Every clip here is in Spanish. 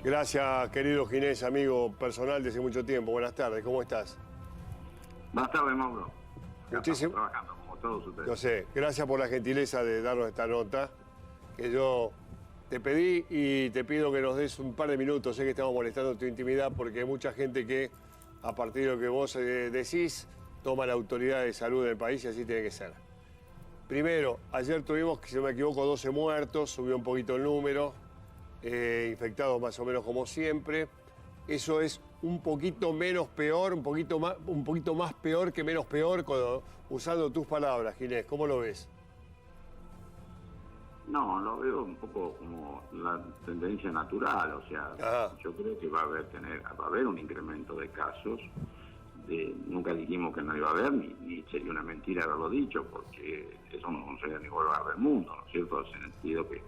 Gracias, querido Ginés, amigo personal de hace mucho tiempo. Buenas tardes, ¿cómo estás? Buenas tardes, Mauro. Muchísimo. Trabajando, como todos ustedes. Yo sé, gracias por la gentileza de darnos esta nota, que yo te pedí y te pido que nos des un par de minutos. Sé que estamos molestando tu intimidad porque hay mucha gente que, a partir de lo que vos decís, toma la autoridad de salud del país y así tiene que ser. Primero, ayer tuvimos, si no me equivoco, 12 muertos, subió un poquito el número, infectados más o menos como siempre. Eso es un poquito menos peor, un poquito más peor que menos peor, usando tus palabras, Ginés. ¿Cómo lo ves? No, lo veo un poco como la tendencia natural, o sea, yo creo que va a haber un incremento de casos. Nunca dijimos que no iba a haber, ni sería una mentira haberlo dicho, porque eso no sería ningún lugar del mundo, ¿no es cierto? En el sentido que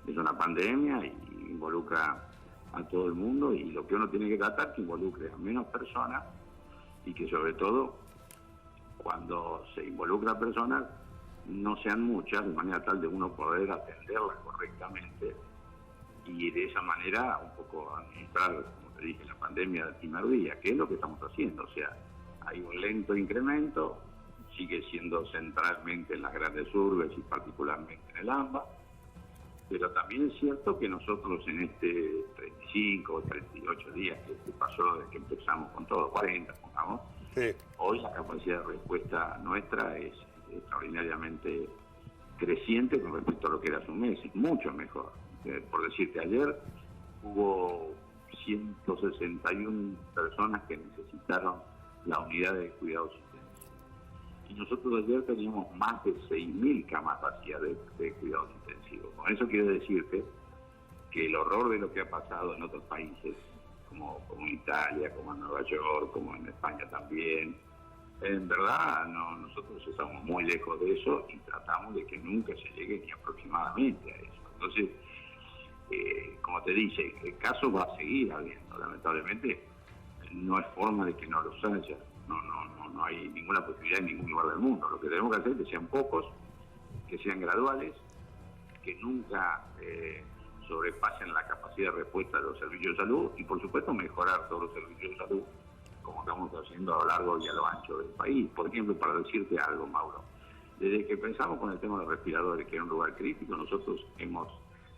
es una pandemia y involucra a todo el mundo, y lo que uno tiene que tratar es que involucre a menos personas y que sobre todo cuando se involucra a personas no sean muchas, de manera tal de uno poder atenderlas correctamente y de esa manera un poco administrar, como te dije, la pandemia del primer día, que es lo que estamos haciendo. O sea, hay un lento incremento, sigue siendo centralmente en las grandes urbes y particularmente en el AMBA, pero también es cierto que nosotros en este 35 o 38 días que pasó desde que empezamos con todo, 40, pongamos, sí. Hoy la capacidad de respuesta nuestra es extraordinariamente creciente con respecto a lo que era hace un mes, es mucho mejor. Por decirte, ayer hubo 161 personas que necesitaron la unidad de cuidados intensivos. Y nosotros ayer teníamos más de 6.000 camas vacías de cuidados intensivos. Con eso quiero decirte que el horror de lo que ha pasado en otros países, como en Italia, como en Nueva York, como en España también, en verdad nosotros estamos muy lejos de eso y tratamos de que nunca se llegue ni aproximadamente a eso. Entonces, como te dije, el caso va a seguir habiendo, lamentablemente no hay forma de que no los haya, no hay ninguna posibilidad en ningún lugar del mundo. Lo que tenemos que hacer es que sean pocos, que sean graduales, que nunca sobrepasen la capacidad de respuesta de los servicios de salud y por supuesto mejorar todos los servicios de salud como estamos haciendo a lo largo y a lo ancho del país. Por ejemplo, para decirte algo, Mauro, desde que empezamos con el tema de los respiradores, que era un lugar crítico, nosotros hemos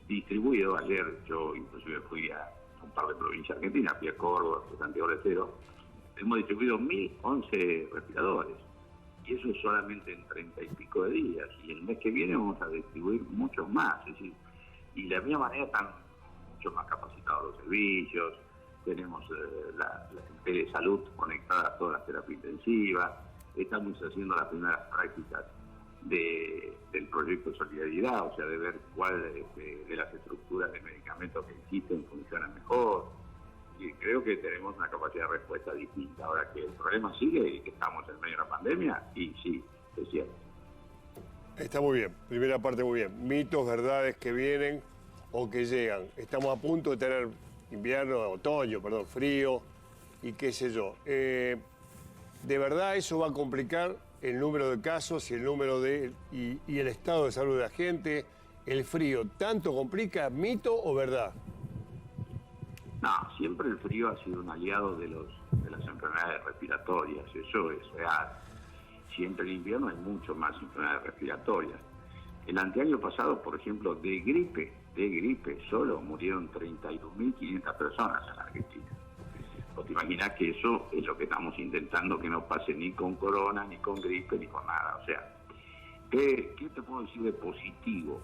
distribuido, ayer yo inclusive fui a un par de provincias argentinas, fui a Córdoba, fui a Santiago del Estero, hemos distribuido 1.011 respiradores, y eso es solamente en 30 y pico de días, y el mes que viene vamos a distribuir muchos más, es decir, y de la misma manera están mucho más capacitados los servicios, tenemos la gente de salud conectada a todas las terapias intensivas, estamos haciendo las primeras prácticas del proyecto Solidaridad, o sea, de ver cuál de las estructuras de medicamentos que existen funcionan mejor, y creo que tenemos una capacidad de respuesta distinta. Ahora que el problema sigue y que estamos en medio de la pandemia, y sí, es cierto. Está muy bien, primera parte muy bien. Mitos, verdades que vienen o que llegan. Estamos a punto de tener otoño, frío y qué sé yo. ¿De verdad eso va a complicar el número de casos y el número y el estado de salud de la gente? ¿El frío tanto complica, mito o verdad? No, siempre el frío ha sido un aliado de las enfermedades respiratorias, eso es real. Siempre en invierno hay mucho más enfermedades respiratorias. El anteaño pasado, por ejemplo, de gripe solo murieron 32.500 personas en la Argentina. Vos te imaginás que eso es lo que estamos intentando que no pase ni con corona, ni con gripe, ni con nada. O sea, ¿qué te puedo decir de positivo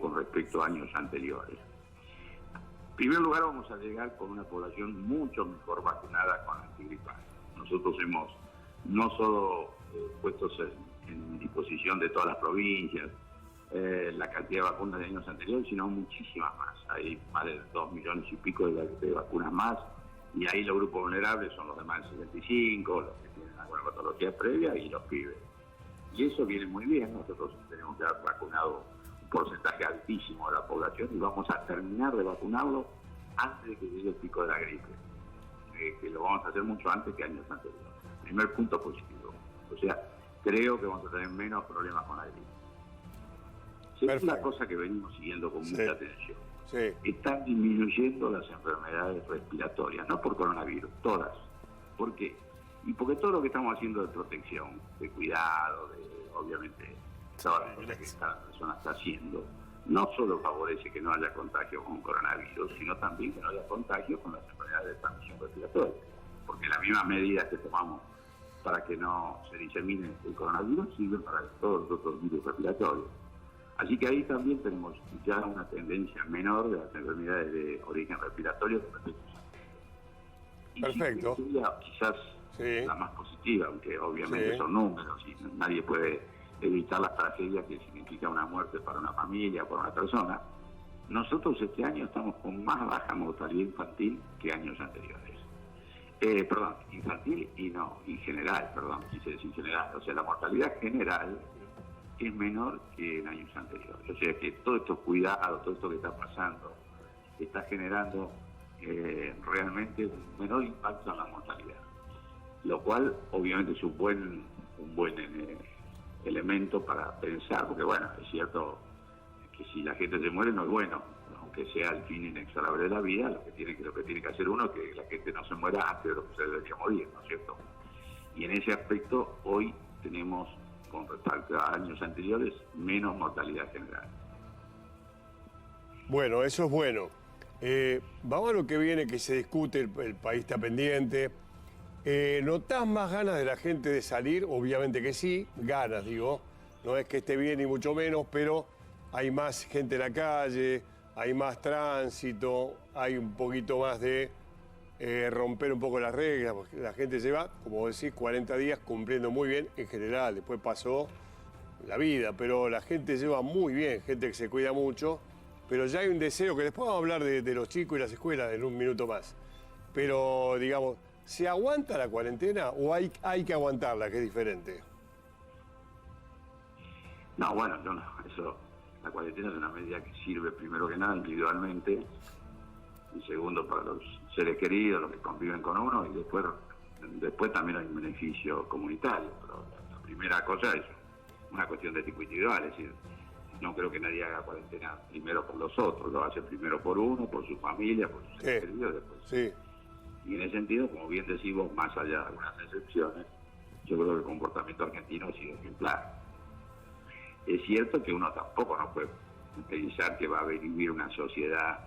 con respecto a años anteriores? En primer lugar, vamos a llegar con una población mucho mejor vacunada con antigripal. Nosotros hemos no solo puestos en disposición de todas las provincias la cantidad de vacunas de años anteriores, sino muchísimas más. Hay más de 2 millones y pico de vacunas más, y ahí los grupos vulnerables son los de más de 75, los que tienen alguna patología previa y los pibes. Y eso viene muy bien. Nosotros tenemos que haber vacunado un porcentaje altísimo de la población y vamos a terminar de vacunarlo antes de que llegue el pico de la gripe, que lo vamos a hacer mucho antes que años anteriores. Primer punto positivo. O sea, creo que vamos a tener menos problemas con la gripe. Sí, es una cosa que venimos siguiendo con mucha atención. Sí. están disminuyendo las enfermedades respiratorias, no por coronavirus, todas. ¿Por qué? Y porque todo lo que estamos haciendo de protección, de cuidado, obviamente, todas las cosas que esta persona está haciendo, no solo favorece que no haya contagio con coronavirus, sino también que no haya contagio con las enfermedades de transmisión respiratoria. Porque las mismas medidas que tomamos para que no se disemine el coronavirus sirven para todos los otros virus respiratorios. Así que ahí también tenemos ya una tendencia menor de las enfermedades de origen respiratorio con respecto a Perfecto. sería quizás la más positiva, aunque obviamente son números y nadie puede evitar las tragedias que significa una muerte para una familia, para una persona. Nosotros este año estamos con más baja mortalidad infantil que años anteriores. Infantil y general, quise decir general. O sea, la mortalidad general es menor que en años anteriores. O sea, que todos estos cuidados, todo esto que está pasando, está generando realmente un menor impacto en la mortalidad. Lo cual, obviamente, es un buen elemento para pensar, porque, bueno, es cierto que si la gente se muere no es bueno, aunque sea el fin inexorable de la vida, lo que tiene que hacer uno es que la gente no se muera antes de lo que se debería morir, ¿no es cierto? Y en ese aspecto, hoy tenemos, con respecto a años anteriores, menos mortalidad general. Bueno, eso es bueno. Vamos a lo que viene, que se discute, el país está pendiente. ¿Notás más ganas de la gente de salir? Obviamente que sí, ganas, digo. No es que esté bien ni mucho menos, pero hay más gente en la calle, hay más tránsito, hay un poquito más de romper un poco las reglas, porque la gente lleva, como decís, 40 días cumpliendo muy bien en general. Después pasó la vida, pero la gente lleva muy bien, gente que se cuida mucho, pero ya hay un deseo, que después vamos a hablar de los chicos y las escuelas en un minuto más. Pero, digamos, ¿se aguanta la cuarentena o hay que aguantarla, que es diferente? No, bueno, la cuarentena es una medida que sirve primero que nada individualmente, y segundo para los seres queridos, los que conviven con uno, y después también hay un beneficio comunitario. Pero la primera cosa es una cuestión de tipo individual, es decir, no creo que nadie haga cuarentena primero por los otros, lo hace primero por uno, por su familia, por sus seres queridos, después. Sí. Y en ese sentido, como bien decimos, más allá de algunas excepciones, yo creo que el comportamiento argentino ha sido ejemplar. Es cierto que uno tampoco no puede pensar que va a vivir una sociedad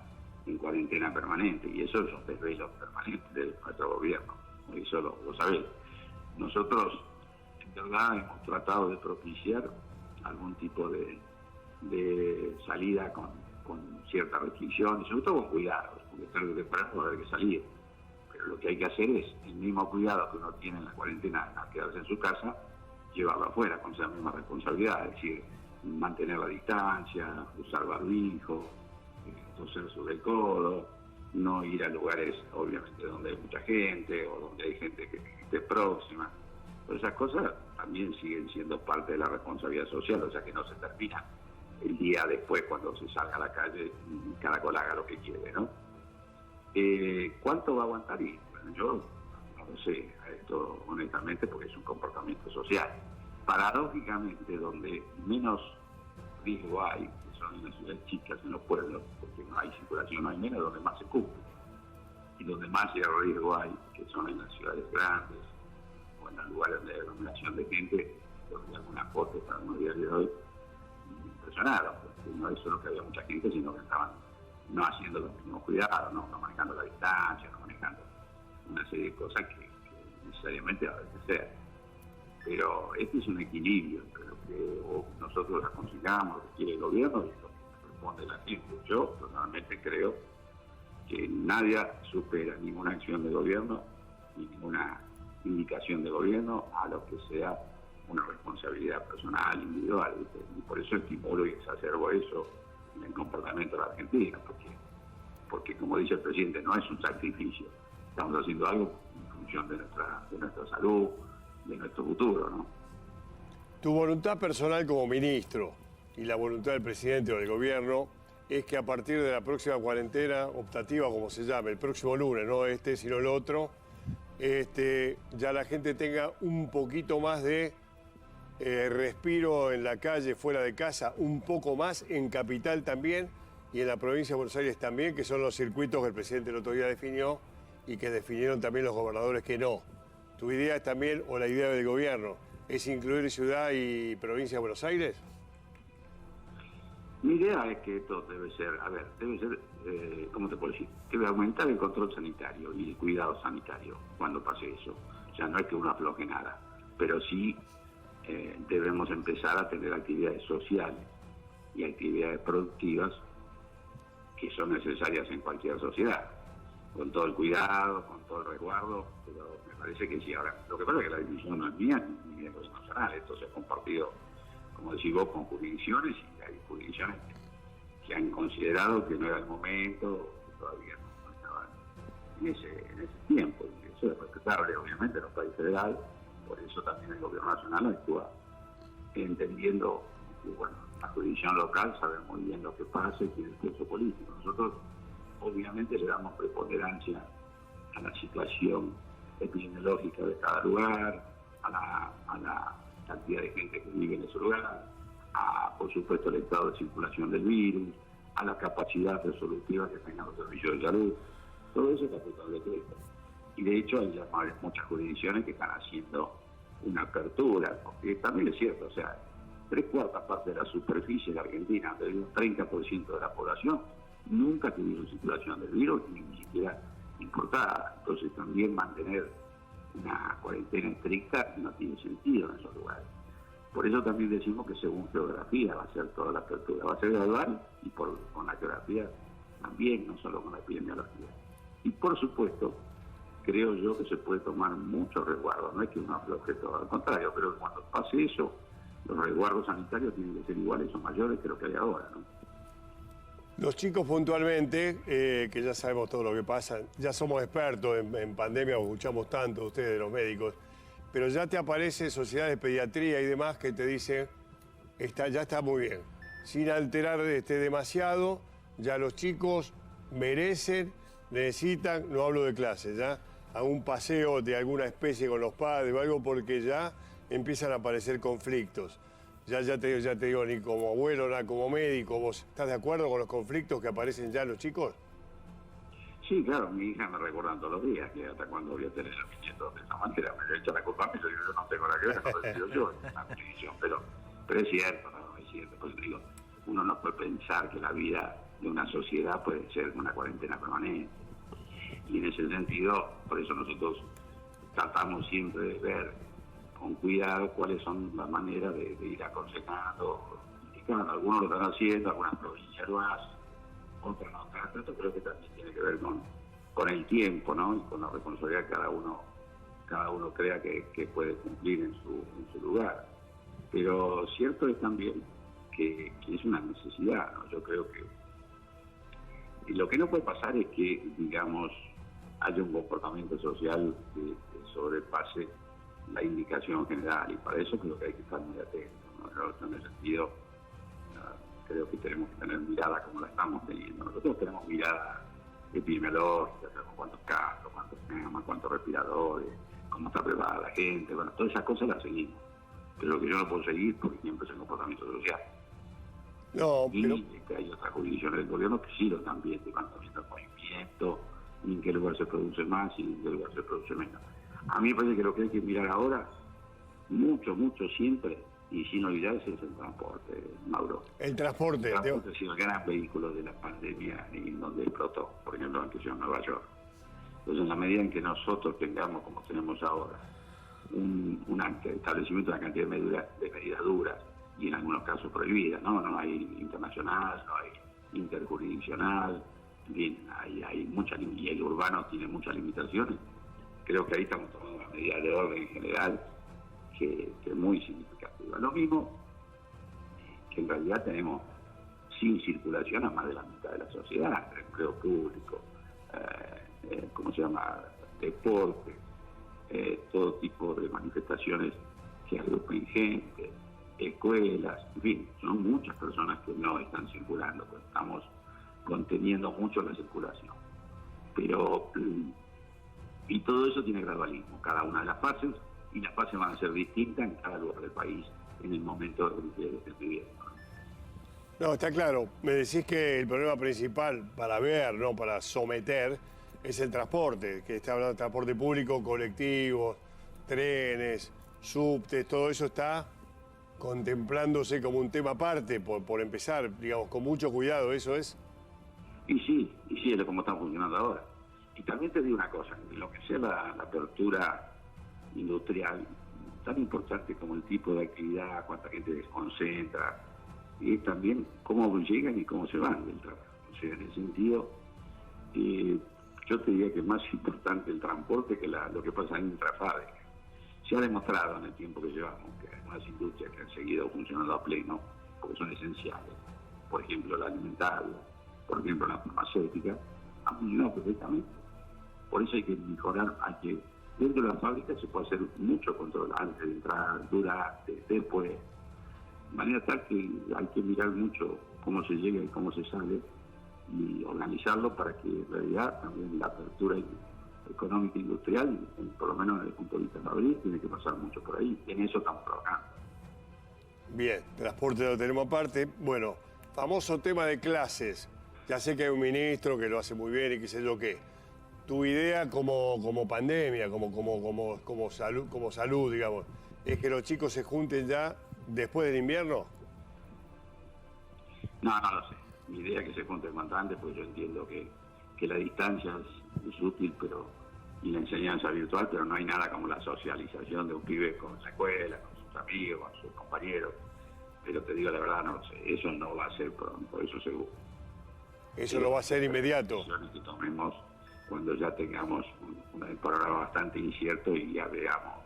en cuarentena permanente, y eso es un desvelo permanente de nuestro gobierno, eso lo sabéis. Nosotros, en verdad, hemos tratado de propiciar algún tipo de salida con ciertas restricciones, sobre todo con cuidados, porque tarde o temprano va a haber que salir. Pero lo que hay que hacer es el mismo cuidado que uno tiene en la cuarentena al quedarse en su casa, llevarlo afuera con esa misma responsabilidad, es decir, mantener la distancia, usar barbijo, toser sobre el codo, no ir a lugares obviamente donde hay mucha gente o donde hay gente que esté próxima. Pero esas cosas también siguen siendo parte de la responsabilidad social, o sea que no se termina el día después cuando se salga a la calle y cada cual haga lo que quiere, ¿no? ¿Cuánto va a aguantar? Y bueno, yo no lo sé, esto honestamente, porque es un comportamiento social. Paradójicamente, donde menos riesgo hay, que son en las ciudades chicas, en los pueblos, porque no hay circulación, no hay menos, donde más se cumple. Y donde más riesgo hay, que son en las ciudades grandes, o en los lugares de aglomeración de gente, donde algunas fotos para unos días de hoy impresionaron, porque no es solo que había mucha gente, sino que estaban no haciendo los mismos cuidados, no manejando la distancia, no manejando una serie de cosas que necesariamente va a haber que hacer. Pero este es un equilibrio entre lo que nosotros aconsejamos, lo que quiere el gobierno y lo que responde la gente. Yo personalmente creo que nadie supera ninguna acción de gobierno ni ninguna indicación de gobierno a lo que sea una responsabilidad personal, individual, ¿viste? Y por eso estimulo y exacerbo eso en el comportamiento de la Argentina, porque como dice el presidente, no es un sacrificio, estamos haciendo algo en función de nuestra salud, de nuestro futuro, ¿no? Tu voluntad personal como ministro y la voluntad del presidente o del gobierno es que a partir de la próxima cuarentena optativa, como se llame, el próximo lunes, no este, sino el otro, ya la gente tenga un poquito más de respiro en la calle, fuera de casa, un poco más en Capital también, y en la provincia de Buenos Aires también, que son los circuitos que el presidente el otro día definió y que definieron también los gobernadores que no. ¿Tu idea es también, o la idea del gobierno, es incluir ciudad y provincia de Buenos Aires? Mi idea es que esto debe ser, ¿cómo te puedo decir? Debe aumentar el control sanitario y el cuidado sanitario cuando pase eso. O sea, no es que uno afloje nada, pero sí debemos empezar a tener actividades sociales y actividades productivas que son necesarias en cualquier sociedad, con todo el cuidado, con todo el resguardo, pero me parece que sí. Ahora, lo que pasa es que la decisión no es mía ni de los nacional, esto se ha compartido, como decís vos, con jurisdicciones, y hay jurisdicciones que han considerado que no era el momento, que todavía no estaban en ese tiempo, y eso es respetable, obviamente, en un país federal. Por eso también el gobierno nacional actúa entendiendo que, bueno, la jurisdicción local sabe muy bien lo que pasa y tiene el peso político. Nosotros, obviamente, le damos preponderancia a la situación epidemiológica de cada lugar, a la cantidad de gente que vive en ese lugar, por supuesto, el estado de circulación del virus, a la capacidad resolutiva que tengan los servicios de salud. Todo eso es aplicable a decreto. Y de hecho hay muchas jurisdicciones que están haciendo una apertura, porque también es cierto, o sea, 3/4 partes de la superficie de Argentina, de un 30% de la población, nunca tuvieron circulación del virus, ni siquiera importada. Entonces también mantener una cuarentena estricta no tiene sentido en esos lugares. Por eso también decimos que según geografía va a ser toda la apertura, va a ser gradual y con la geografía también, no solo con la epidemiología. Y por supuesto, creo yo que se puede tomar mucho resguardo, no es que uno afloje todo, al contrario, pero cuando pase eso, los resguardos sanitarios tienen que ser iguales o mayores que lo que hay ahora, ¿no? Los chicos puntualmente, que ya sabemos todo lo que pasa, ya somos expertos en pandemia, escuchamos tanto de ustedes, de los médicos, pero ya te aparece sociedades de pediatría y demás que te dicen, ya está muy bien, sin alterar demasiado, ya los chicos merecen, necesitan, no hablo de clases, ya, a un paseo de alguna especie con los padres o algo, porque ya empiezan a aparecer conflictos. Ya te digo, ni como abuelo, ni como médico, ¿vos estás de acuerdo con los conflictos que aparecen ya en los chicos? Sí, claro, mi hija me recuerda todos los días que hasta cuando voy a tener a mis nietos de esa manera me echa la culpa a mí, yo no tengo la que ver, no lo decido yo, es una decisión, pero es cierto, ¿no? Es cierto, pues digo, uno no puede pensar que la vida de una sociedad puede ser una cuarentena permanente. Y en ese sentido, por eso nosotros tratamos siempre de ver con cuidado cuáles son las maneras de ir aconsejando. Y claro, algunos lo están haciendo, algunas provincias lo hacen, otras no tanto. Esto creo que también tiene que ver con el tiempo, ¿no? Y con la responsabilidad que cada uno crea que puede cumplir en su lugar. Pero cierto es también que es una necesidad, ¿no? Yo creo que lo que no puede pasar es que, digamos, haya un comportamiento social que sobrepase la indicación general, y para eso creo que hay que estar muy atentos, ¿no? En ese sentido, creo que tenemos que tener mirada como la estamos teniendo. Nosotros tenemos mirada epidemiológica, sabemos cuántos casos, cuántos camas, cuántos respiradores, cómo está preparada la gente, bueno, todas esas cosas las seguimos. Pero lo que yo no puedo seguir, por ejemplo, es el comportamiento social. No, pero... Y que hay otras jurisdicciones del gobierno que sí lo están viendo, van viendo el movimiento, y en qué lugar se produce más y en qué lugar se produce menos. A mí me parece que lo que hay que mirar ahora, mucho siempre, y sin olvidarse, es el transporte, Mauro. El transporte ha sido el gran vehículo de la pandemia y donde explotó, por ejemplo, en Nueva York. Entonces, en la medida en que nosotros tengamos, como tenemos ahora, un establecimiento de una cantidad de medidas duras, y en algunos casos prohibidas, ¿no? No hay internacional, no hay interjurisdiccional, bien, hay muchas, y el urbano tiene muchas limitaciones. Creo que ahí estamos tomando una medida de orden general que es muy significativa. Lo mismo que en realidad tenemos sin circulación a más de la mitad de la sociedad, empleo público, deporte, todo tipo de manifestaciones que agrupen gente, escuelas, en fin, son muchas personas que no están circulando, pues estamos conteniendo mucho la circulación. Pero, y todo eso tiene gradualismo, cada una de las fases, y las fases van a ser distintas en cada lugar del país, en el momento en que esté viviendo. No, está claro. Me decís que el problema principal para ver, no para someter, es el transporte, que está hablando de transporte público, colectivos, trenes, subtes, todo eso está contemplándose como un tema aparte, por empezar, digamos, con mucho cuidado, ¿eso es? Y sí, es como están funcionando ahora. Y también te digo una cosa, lo que sea la apertura industrial, tan importante como el tipo de actividad, cuánta gente desconcentra, y también cómo llegan y cómo se van del trabajo. O sea, en ese sentido, yo te diría que es más importante el transporte que lo que pasa en intrafábrica. Se ha demostrado en el tiempo que llevamos que hay unas industrias que han seguido funcionando a pleno, porque son esenciales. Por ejemplo, la alimentaria, por ejemplo, la farmacéutica, ha funcionado perfectamente. Por eso hay que mejorar, dentro de la fábrica se puede hacer mucho control antes de entrar, durante, después. De manera tal que hay que mirar mucho cómo se llega y cómo se sale y organizarlo para que en realidad también la apertura económica e industrial, por lo menos desde el punto de vista fabril, tiene que pasar mucho por ahí. En eso estamos trabajando. Bien, transporte lo tenemos aparte. Bueno, famoso tema de clases. Ya sé que hay un ministro que lo hace muy bien y qué sé yo qué. Tu idea como pandemia, como salud, digamos, es que los chicos se junten ya después del invierno. No lo sé. Mi idea es que se junten cuanto antes, porque yo entiendo que la distancia es útil, y la enseñanza virtual, pero no hay nada como la socialización de un pibe con la escuela, con sus amigos, con sus compañeros. Pero te digo la verdad, no lo sé. Eso no va a ser pronto, eso seguro. Eso lo va a ser inmediato. Que tomemos cuando ya tengamos un panorama bastante incierto y ya veamos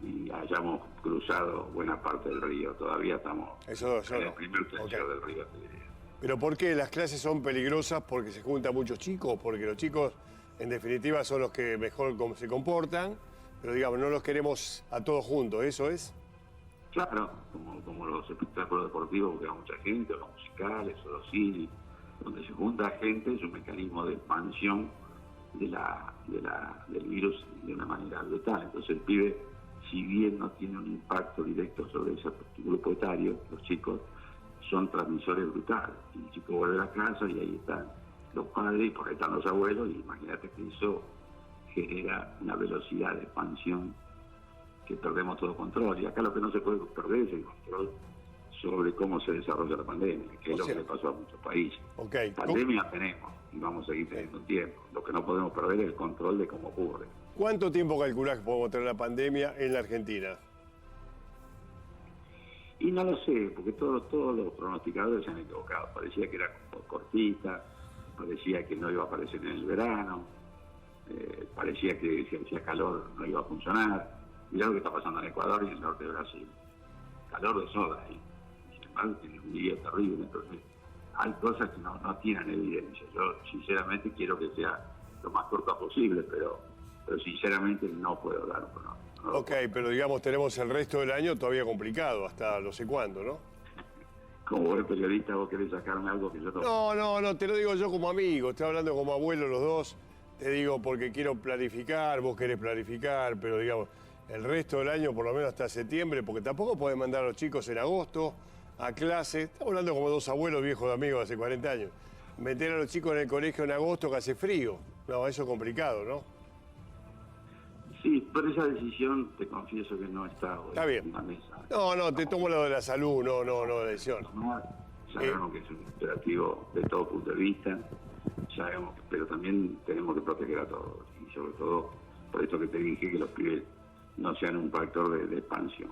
y hayamos cruzado buena parte del río. Todavía estamos en el primer tercio del río, te diría. ¿Pero por qué las clases son peligrosas? ¿Porque se juntan muchos chicos? Porque los chicos, en definitiva, son los que mejor se comportan, pero digamos, no los queremos a todos juntos, ¿eso es? Claro, como los espectáculos deportivos, porque hay mucha gente, o los musicales, o los cines, donde se junta gente, es un mecanismo de expansión del virus de una manera brutal. Entonces el pibe, si bien no tiene un impacto directo sobre ese grupo etario, los chicos son transmisores brutales. Y el chico vuelve a la casa y ahí están los padres y por ahí están los abuelos, y imagínate que eso genera una velocidad de expansión que perdemos todo control. Y acá lo que no se puede perder es el control sobre cómo se desarrolla la pandemia, que es lo que le pasó a muchos países. Pandemia tenemos y vamos a seguir teniendo un tiempo. Lo que no podemos perder es el control de cómo ocurre. ¿Cuánto tiempo calculás que podemos tener la pandemia en la Argentina? Y no lo sé, porque todos los pronosticadores se han equivocado. Parecía que era cortita, parecía que no iba a aparecer en el verano, parecía que si hacía calor no iba a funcionar. Mirá lo que está pasando en Ecuador y en el norte de Brasil. Calor de soda ahí. Sin embargo, tiene un día terrible. Entonces, hay cosas que no tienen evidencia. Yo, sinceramente, quiero que sea lo más corto posible, pero sinceramente no puedo dar un pronóstico. Pero digamos, tenemos el resto del año todavía complicado, hasta no sé cuándo, ¿no? Como buen periodista, vos querés sacarme algo que yo no... No, te lo digo yo como amigo, estoy hablando como abuelo los dos, te digo porque quiero planificar, vos querés planificar, pero digamos, el resto del año, por lo menos hasta septiembre, porque tampoco podés mandar a los chicos en agosto a clase, estamos hablando como dos abuelos viejos de amigos hace 40 años, meter a los chicos en el colegio en agosto que hace frío, no, eso es complicado, ¿no? Sí, pero esa decisión, te confieso que no está hoy en la mesa. No, te tomo lo de la salud, no la decisión. Sabemos que es un imperativo de todo punto de vista, sabemos, pero también tenemos que proteger a todos. Y sobre todo, por esto que te dije, que los pibes no sean un factor de expansión.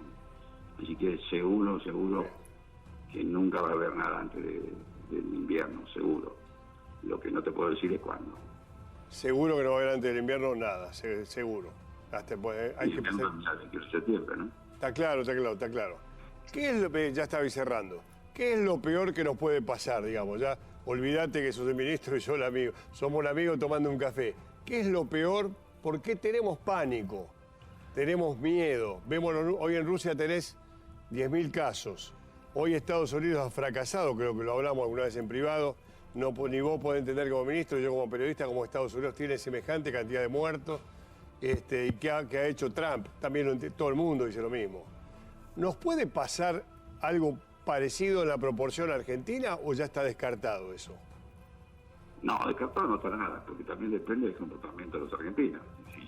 Así que seguro que nunca va a haber nada antes del invierno, seguro. Lo que no te puedo decir es cuándo. Seguro que no va a haber antes del invierno nada, seguro. Hasta pues, hay que pensar el 28 de septiembre, ¿no? Está claro. ¿Qué es lo que ya estaba cerrando? ¿Qué es lo peor que nos puede pasar, digamos? Ya olvídate que sos el ministro y yo el amigo. Somos un amigo tomando un café. ¿Qué es lo peor? ¿Por qué tenemos pánico? Tenemos miedo. Vemos, hoy en Rusia tenés 10.000 casos. Hoy Estados Unidos ha fracasado, creo que lo hablamos alguna vez en privado. No, ni vos podés entender como ministro, yo como periodista, como Estados Unidos tiene semejante cantidad de muertos. ¿Y qué ha hecho Trump? También todo el mundo dice lo mismo. ¿Nos puede pasar algo parecido en la proporción argentina o ya está descartado eso? No, descartado no está nada, porque también depende del comportamiento de los argentinos.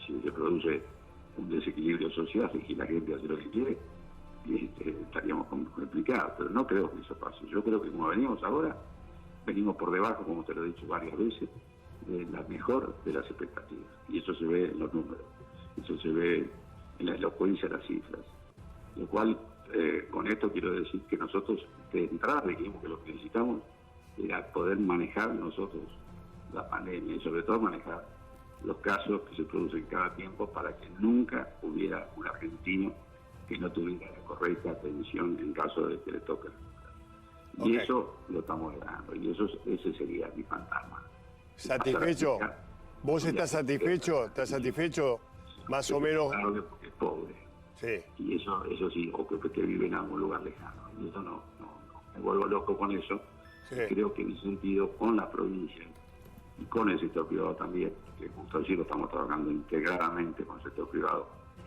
Si se produce un desequilibrio social y la gente hace lo que quiere, estaríamos complicados, pero no creo que eso pase. Yo creo que como venimos ahora, venimos por debajo, como te lo he dicho varias veces, de la mejor de las expectativas. Y eso se ve en los números, eso se ve en la elocuencia de las cifras. Lo cual, con esto quiero decir que nosotros de entrada dijimos que lo que necesitamos era poder manejar nosotros la pandemia y sobre todo manejar los casos que se producen cada tiempo para que nunca hubiera un argentino que no tuviera la correcta atención en caso de que le toque. Y eso lo estamos logrando, y ese sería mi fantasma. ¿Satisfecho? ¿Vos estás satisfecho? ¿Estás satisfecho más o menos? Claro, porque es pobre. Sí. Y eso sí, o que vive en algún lugar lejano. Y eso no, me vuelvo loco con eso. Sí. Creo que en ese sentido, con la provincia y con el sector privado también, que justo así lo estamos trabajando integradamente con el sector privado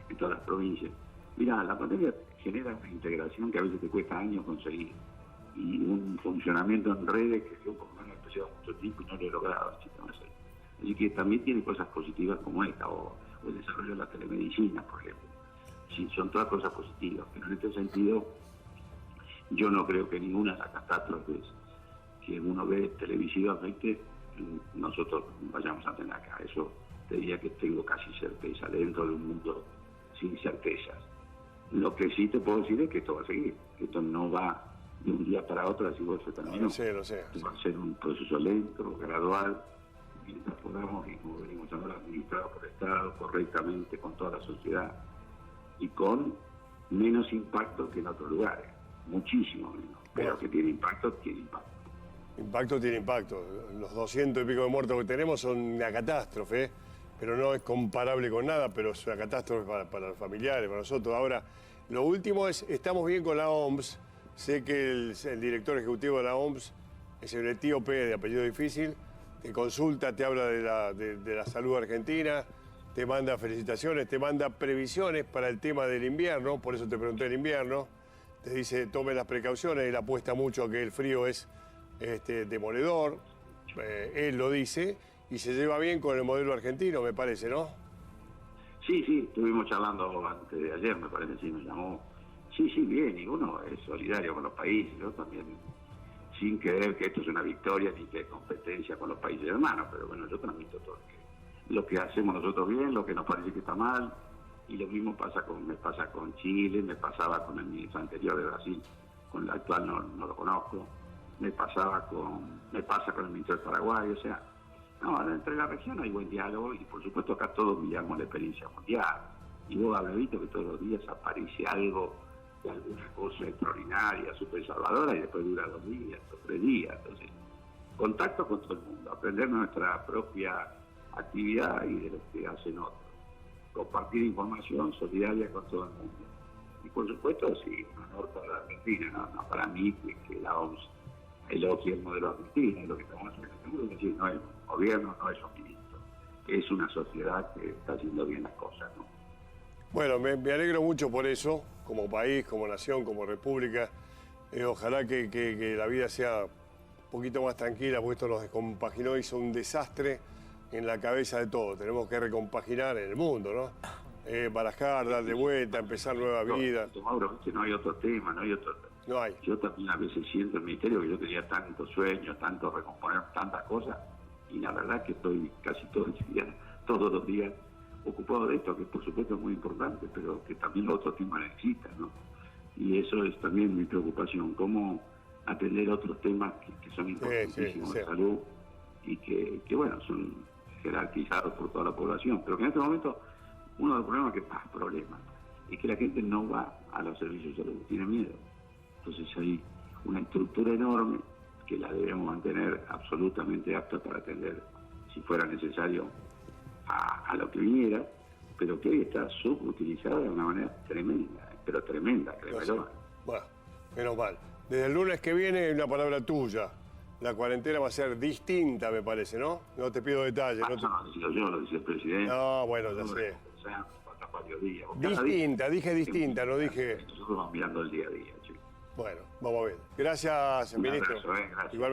en todas las provincias. Mirá, la pandemia genera una integración que a veces te cuesta años conseguir y un funcionamiento en redes que yo por lo menos empecé hace mucho tiempo y no lo he logrado. Así que también tiene cosas positivas como esta, o el desarrollo de la telemedicina, por ejemplo. Sí, son todas cosas positivas, pero en este sentido yo no creo que ninguna de las catástrofes que uno ve televisivamente nosotros vayamos a tener acá. Eso te diría que tengo casi certeza, dentro de un mundo sin certezas. Lo que sí te puedo decir es que esto va a seguir, que esto no va de un día para otro, así vos se terminó. Lo sé. Va a ser un proceso lento, gradual, mientras podamos, y como venimos ahora, administrado por el Estado, correctamente, con toda la sociedad, y con menos impacto que en otros lugares, muchísimo menos, pero que tiene impacto, tiene impacto. Impacto tiene impacto. Los 200 y pico de muertos que tenemos son una catástrofe, pero no es comparable con nada, pero es una catástrofe para los familiares, para nosotros. Ahora, lo último es, estamos bien con la OMS. Sé que el director ejecutivo de la OMS es el etíope de apellido difícil, te consulta, te habla de la salud argentina, te manda felicitaciones, te manda previsiones para el tema del invierno, por eso te pregunté el invierno, te dice tome las precauciones, él apuesta mucho a que el frío es demoledor, él lo dice, y se lleva bien con el modelo argentino, me parece, ¿no? Sí, estuvimos charlando antes de ayer, me parece, sí, me llamó. Sí, bien, y uno es solidario con los países, yo también, sin creer que esto es una victoria ni que es competencia con los países hermanos, pero bueno, yo transmito todo lo que hacemos nosotros bien, lo que nos parece que está mal, y lo mismo me pasa con Chile, me pasaba con el ministro anterior de Brasil, con el actual no lo conozco, me pasa con el ministro de Paraguay, o sea, no, entre la región hay buen diálogo, y por supuesto acá todos miramos la experiencia mundial, y vos habrás visto que todos los días aparece algo de alguna cosa extraordinaria, súper salvadora, y después dura 2 días o 3 días. Entonces, contacto con todo el mundo, aprender nuestra propia actividad y de lo que hacen otros. Compartir información solidaria con todo el mundo. Y por supuesto, sí, un honor para la Argentina, no para mí, que la OMS elogie el modelo argentino, y lo que estamos haciendo es decir, no es un gobierno, no es un ministro, es una sociedad que está haciendo bien las cosas, ¿no? Bueno, me alegro mucho por eso, como país, como nación, como república. Ojalá que la vida sea un poquito más tranquila, porque esto nos descompaginó, hizo un desastre en la cabeza de todos. Tenemos que recompaginar en el mundo, ¿no? Barajar, dar de vuelta, empezar nueva vida. Mauro, no hay otro tema, no hay otro. No hay. Yo también a veces siento el misterio que yo tenía tantos sueños, tanto recomponer tantas cosas, y la verdad es que estoy casi todos los días ocupado de esto, que por supuesto es muy importante, pero que también los otros temas necesitan, ¿no? Y eso es también mi preocupación, cómo atender otros temas que son importantísimos de salud y que bueno, son jerarquizados por toda la población, pero que en este momento uno de los problemas es que la gente no va a los servicios de salud, tiene miedo. Entonces hay una estructura enorme que la debemos mantener absolutamente apta para atender, si fuera necesario, a lo que viniera, pero que hoy está subutilizada de una manera tremenda, pero tremenda, créemelo. Bueno, menos mal. Desde el lunes que viene, una palabra tuya. La cuarentena va a ser distinta, me parece, ¿no? No te pido detalles. No lo decido yo, lo dice el presidente. No, bueno, ya sé. Distinta, dije distinta, no dije... Nosotros vamos mirando el día a día, chicos. Bueno, vamos a ver. Gracias, ministro. Gracias. Igualmente.